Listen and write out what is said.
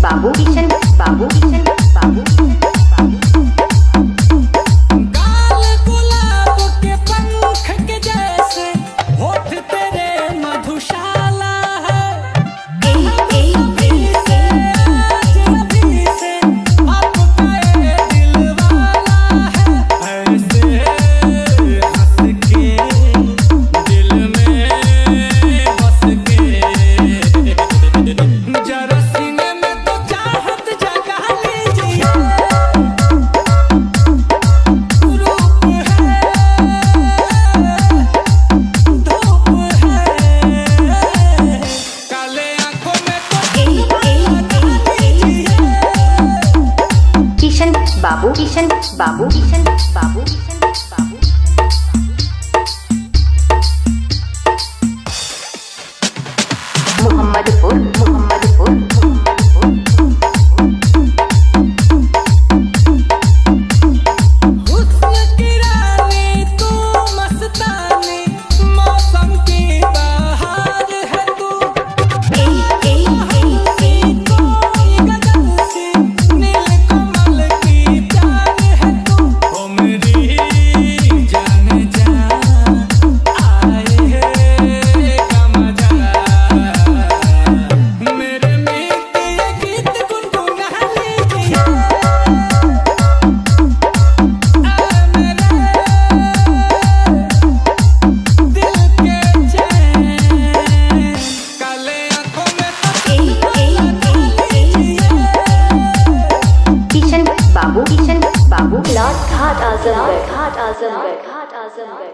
बाबू किशन बाबू किशन बाबू गाल गुलाब के पंख के जैसे होठ तेरे मधुशाला है। अभी से आपका ये दिल वाला है। ऐसे हंस के दिल में बस के जरा सीने में तो चाहत जगा लीजिए। रूप है धूप है काले आंखों में तो किशन बाबू किशन बाबू किशन बाबू किशन बाबू मोहम्मदपुर मोहम्मदपुर मोहम्मदपुर हुस्न की रानी तू मस्तानी मौसम की बहार है तू। कोई गजल सी नीलकमल की प्यार है तू। ओ मेरी जान जा आए है का मजा। मेरे मीत ये गीत गुनगुना लीजिए। मेरे दिल के चैन काले आंखों में तो किशन बाबू किशन बाबू घाट आजमगढ़ घाट आजमगढ़ घाट आजमगढ़